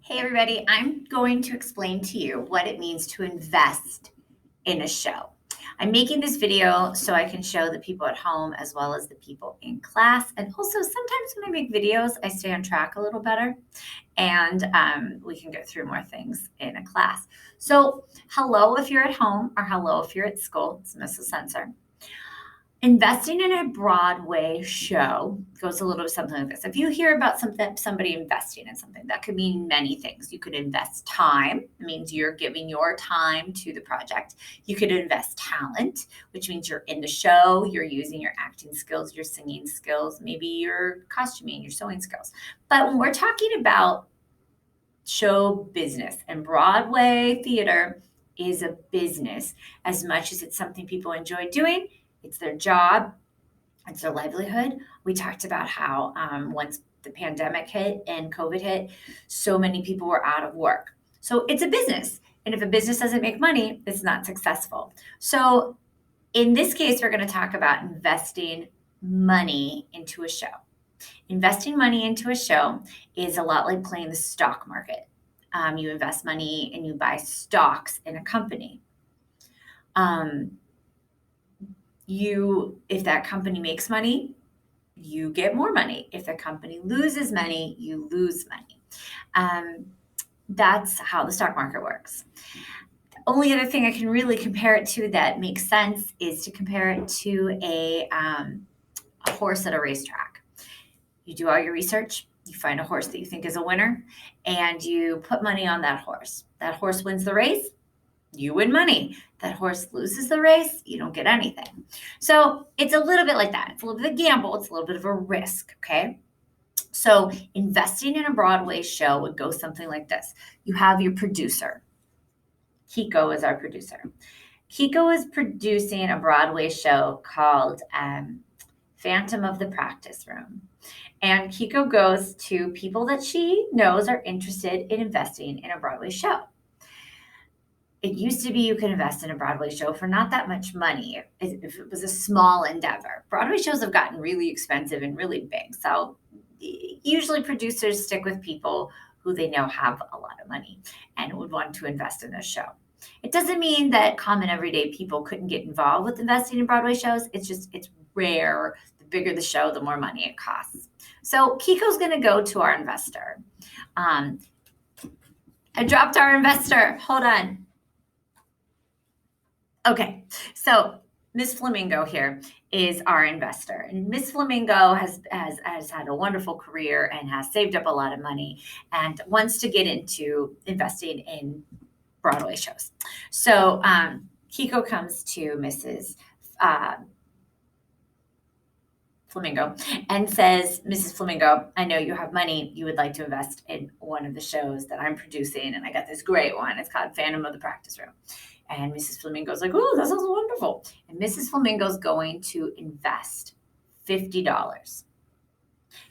Hey, everybody, I'm going to explain to you what it means to invest in a show. I'm making this video so I can show the people at home as well as the people in class. And also, sometimes when I make videos, I stay on track a little better and we can get through more things in a class. So, hello if you're at home, or hello if you're at school. It's Mrs. Sensor. Investing in a Broadway show goes a little bit something like this. If you hear about somebody investing in something, that could mean many things. You could invest time. It means you're giving your time to the project. You could invest talent, which means you're in the show, you're using your acting skills, your singing skills, maybe your costuming, your sewing skills. But when we're talking about show business, and Broadway theater is a business as much as it's something people enjoy doing. It's their job, it's their livelihood. We talked about how once the pandemic hit and COVID hit, so many people were out of work. So it's a business. And if a business doesn't make money, it's not successful. So in this case, we're going to talk about investing money into a show. Investing money into a show is a lot like playing the stock market. You invest money and you buy stocks in a company. If that company makes money, you get more money. If the company loses money, you lose money. That's how the stock market works. The only other thing I can really compare it to that makes sense is to compare it to a horse at a racetrack. You do all your research, you find a horse that you think is a winner, and you put money on that horse. That horse wins the race, you win money. That horse loses the race, you don't get anything. So it's a little bit like that. It's a little bit of a gamble, it's a little bit of a risk, okay? So investing in a Broadway show would go something like this. You have your producer. Kiko is our producer. Kiko is producing a Broadway show called Phantom of the Practice Room. And Kiko goes to people that she knows are interested in investing in a Broadway show. It used to be you could invest in a Broadway show for not that much money if it was a small endeavor. Broadway shows have gotten really expensive and really big. So usually producers stick with people who they know have a lot of money and would want to invest in this show. It doesn't mean that common everyday people couldn't get involved with investing in Broadway shows. It's rare. The bigger the show, the more money it costs. So Kiko's going to go to our investor. I dropped our investor. Hold on. Okay, so Miss Flamingo here is our investor, and Miss Flamingo has had a wonderful career and has saved up a lot of money and wants to get into investing in Broadway shows. So Kiko comes to Mrs. Flamingo and says, Mrs. Flamingo, I know you have money. You would like to invest in one of the shows that I'm producing, and I got this great one. It's called Phantom of the Practice Room. And Mrs. Flamingo's like, oh, that sounds wonderful. And Mrs. Flamingo's going to invest $50.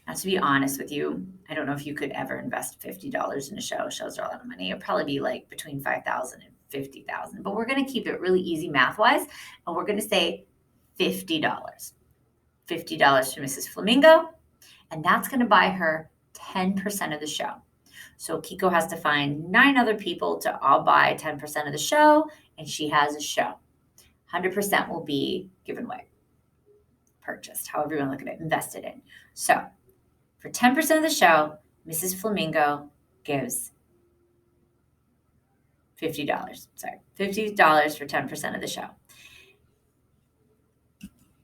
Now, to be honest with you, I don't know if you could ever invest $50 in a show. Shows are a lot of money. It'll probably be like between $5,000 and $50,000. But we're going to keep it really easy math-wise, and we're going to say $50. $50 for Mrs. Flamingo, and that's going to buy her 10% of the show. So Kiko has to find 9 other people to all buy 10% of the show, and she has a show. 100% will be given away, purchased, however you want to look at it, invested in. So for 10% of the show, Mrs. Flamingo gives $50. Sorry, $50 for 10% of the show.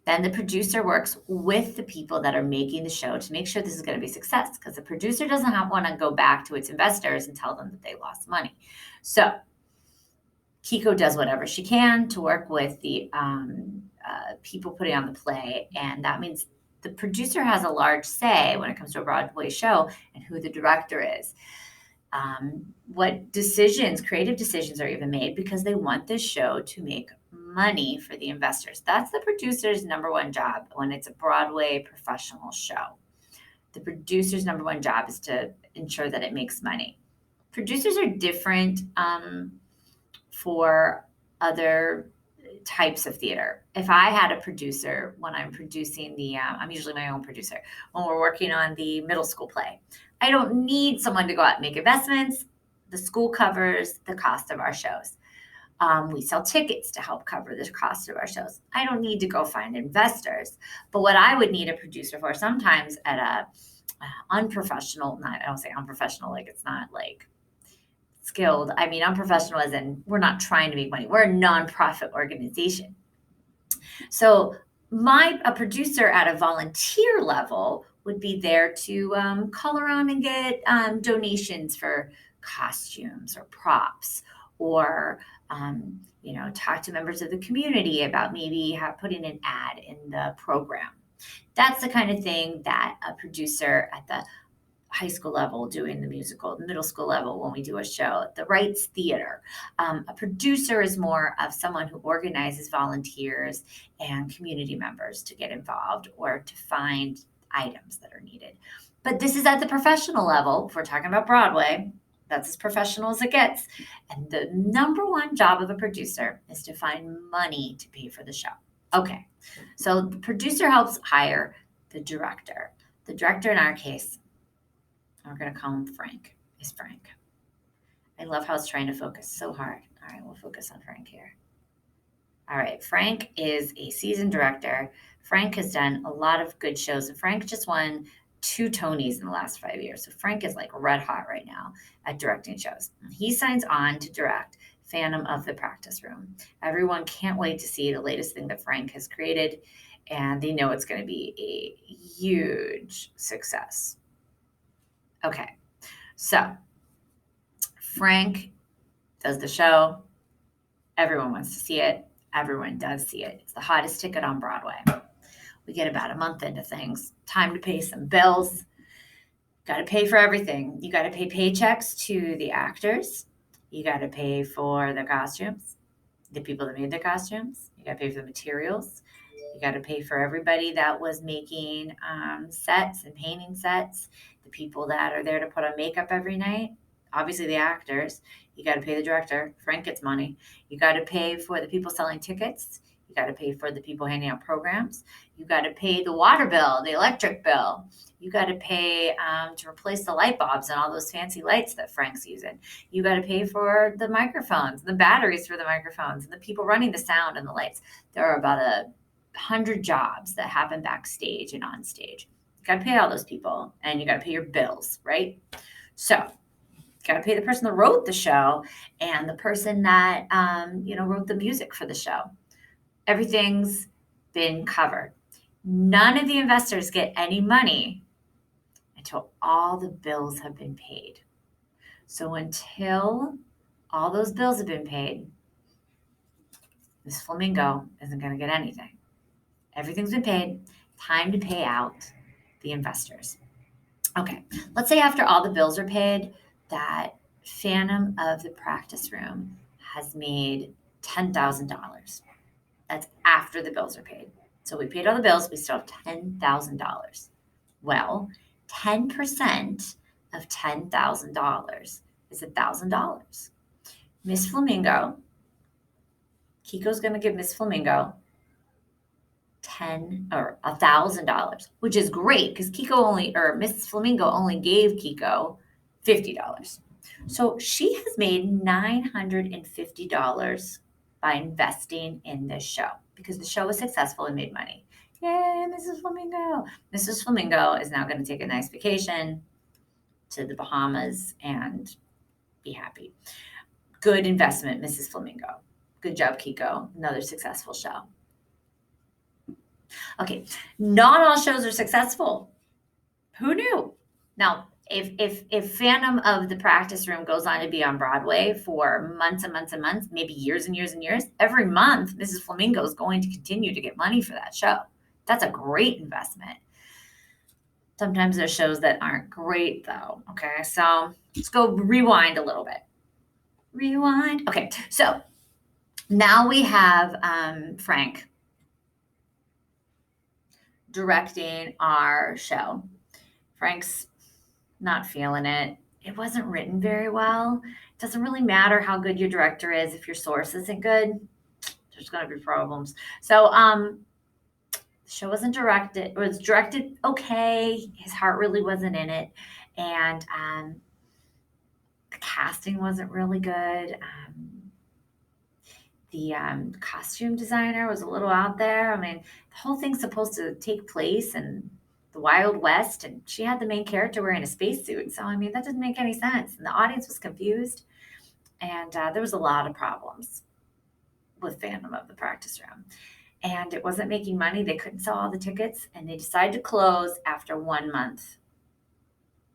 Then the producer works with the people that are making the show to make sure this is going to be a success, because the producer doesn't want to go back to its investors and tell them that they lost money. So Kiko does whatever she can to work with the people putting on the play, and that means the producer has a large say when it comes to a Broadway show and who the director is. What decisions, creative decisions, are even made because they want this show to make money for the investors. That's the producer's number one job when it's a Broadway professional show. The producer's number one job is to ensure that it makes money. Producers are different for other types of theater. If I had a producer when I'm producing I'm usually my own producer when we're working on the middle school play. I don't need someone to go out and make investments. The school covers the cost of our shows. We sell tickets to help cover the cost of our shows. I don't need to go find investors. But what I would need a producer for sometimes at a unprofessional, I don't say unprofessional, like it's not like skilled. I mean, unprofessional as in we're not trying to make money. We're a nonprofit organization. So a producer at a volunteer level would be there to call around and get donations for costumes or props, or talk to members of the community about maybe putting an ad in the program. That's the kind of thing that a producer at the high school level doing the musical, middle school level when we do a show, the Wrights Theater. A producer is more of someone who organizes volunteers and community members to get involved or to find items that are needed. But this is at the professional level. If we're talking about Broadway, that's as professional as it gets. And the number one job of a producer is to find money to pay for the show. Okay, so the producer helps hire the director. The director in our case, we're going to call him Frank, is Frank. I love how it's trying to focus so hard. All right, we'll focus on Frank here. All right, Frank is a seasoned director. Frank has done a lot of good shows, and Frank just won 2 Tonys in the last 5 years. So Frank is like red hot right now at directing shows. He signs on to direct Phantom of the Practice Room. Everyone can't wait to see the latest thing that Frank has created, and they know it's going to be a huge success. Okay, so Frank does the show. Everyone wants to see it. Everyone does see it. It's the hottest ticket on Broadway. We get about a month into things. Time to pay some bills. Got to pay for everything. You got to pay paychecks to the actors. You got to pay for the costumes, the people that made the costumes. You got to pay for the materials. You got to pay for everybody that was making sets and painting sets, the people that are there to put on makeup every night, obviously the actors. You got to pay the director. Frank gets money. You got to pay for the people selling tickets. You got to pay for the people handing out programs. You got to pay the water bill, the electric bill. You got to pay to replace the light bulbs and all those fancy lights that Frank's using. You got to pay for the microphones, the batteries for the microphones, and the people running the sound and the lights. There are about 100 jobs that happen backstage and on stage. You got to pay all those people, and you got to pay your bills, right? So you got to pay the person that wrote the show and the person that wrote the music for the show. Everything's been covered. None of the investors get any money until all the bills have been paid. So until all those bills have been paid, Miss Flamingo isn't going to get anything. Everything's been paid. Time to pay out the investors. Okay, let's say after all the bills are paid, that Phantom of the Practice Room has made $10,000. That's after the bills are paid. So we paid all the bills, we still have $10,000. Well, 10% of $10,000 is $1,000. Miss Flamingo, Kiko's going to give Miss Flamingo $1,000, which is great because Miss Flamingo only gave Kiko $50. So she has made $950 by investing in this show because the show was successful and made money. Yay, Mrs. Flamingo. Mrs. Flamingo is now going to take a nice vacation to the Bahamas and be happy. Good investment, Mrs. Flamingo. Good job, Kiko. Another successful show. Okay, not all shows are successful. Who knew? Now, if Phantom of the Practice Room goes on to be on Broadway for months and months and months, maybe years and years and years, every month Mrs. Flamingo is going to continue to get money for that show. That's a great investment. Sometimes there's shows that aren't great though. Okay, so let's go rewind a little bit. Rewind. Okay, so now we have Frank directing our show. Frank's not feeling it. It wasn't written very well. It doesn't really matter how good your director is if your source isn't good. there's going to be problems. So, the show wasn't directed, it was directed okay. His heart really wasn't in it. And the casting wasn't really good. The costume designer was a little out there. I mean, the whole thing's supposed to take place in the Wild West, and she had the main character wearing a spacesuit. So, I mean, that didn't make any sense. And the audience was confused. And there was a lot of problems with Phantom of the Practice Room. And it wasn't making money. They couldn't sell all the tickets, and they decided to close after 1 month.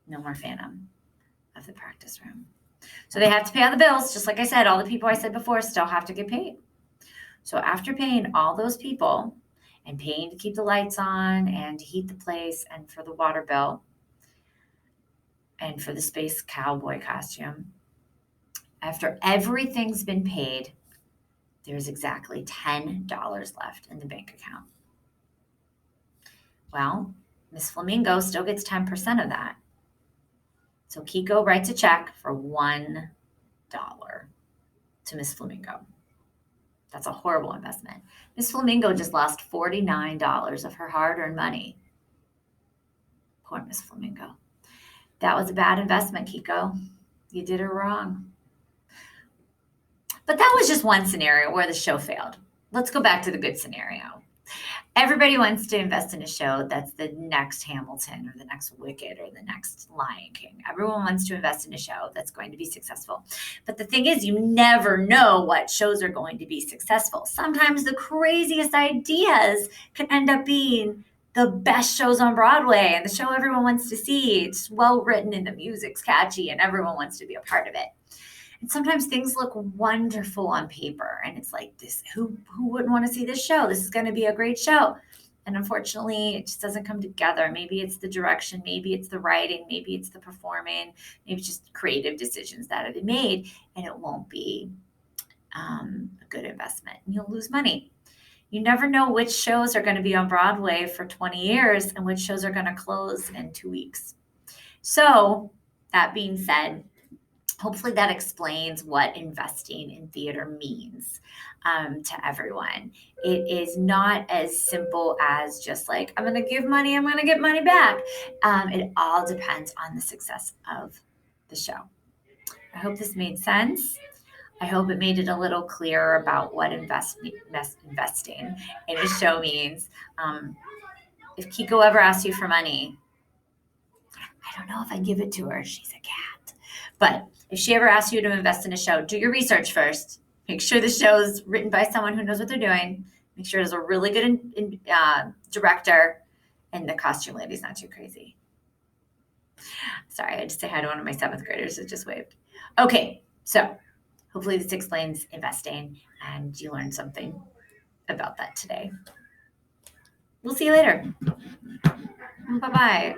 No more Phantom of the Practice Room. So they have to pay all the bills. Just like I said, all the people I said before still have to get paid. So after paying all those people and paying to keep the lights on and to heat the place and for the water bill and for the space cowboy costume, after everything's been paid, there's exactly $10 left in the bank account. Well, Miss Flamingo still gets 10% of that. So Kiko writes a check for $1 to Miss Flamingo. That's a horrible investment. Miss Flamingo just lost $49 of her hard-earned money. Poor Miss Flamingo. That was a bad investment, Kiko. You did her wrong. But that was just one scenario where the show failed. Let's go back to the good scenario. Everybody wants to invest in a show that's the next Hamilton or the next Wicked or the next Lion King. Everyone wants to invest in a show that's going to be successful. But the thing is, you never know what shows are going to be successful. Sometimes the craziest ideas can end up being the best shows on Broadway and the show everyone wants to see. It's well written and the music's catchy and everyone wants to be a part of it. And sometimes things look wonderful on paper and it's like this, who wouldn't want to see this show? This is going to be a great show. And unfortunately, it just doesn't come together. Maybe it's the direction, maybe it's the writing, maybe it's the performing, maybe it's just creative decisions that have been made, and it won't be a good investment. And you'll lose money. You never know which shows are going to be on Broadway for 20 years and which shows are going to close in 2 weeks. So that being said, hopefully that explains what investing in theater means to everyone. It is not as simple as just like, I'm going to give money, I'm going to get money back. It all depends on the success of the show. I hope this made sense. I hope it made it a little clearer about what investing in a show means. If Kiko ever asks you for money, I don't know if I give it to her. She's a cat. But if she ever asks you to invest in a show, do your research first. Make sure the show is written by someone who knows what they're doing. Make sure there's a really good director, and the costume lady's not too crazy. Sorry, I had to say hi to one of my 7th graders that just waved. Okay, so hopefully this explains investing and you learned something about that today. We'll see you later. Bye-bye.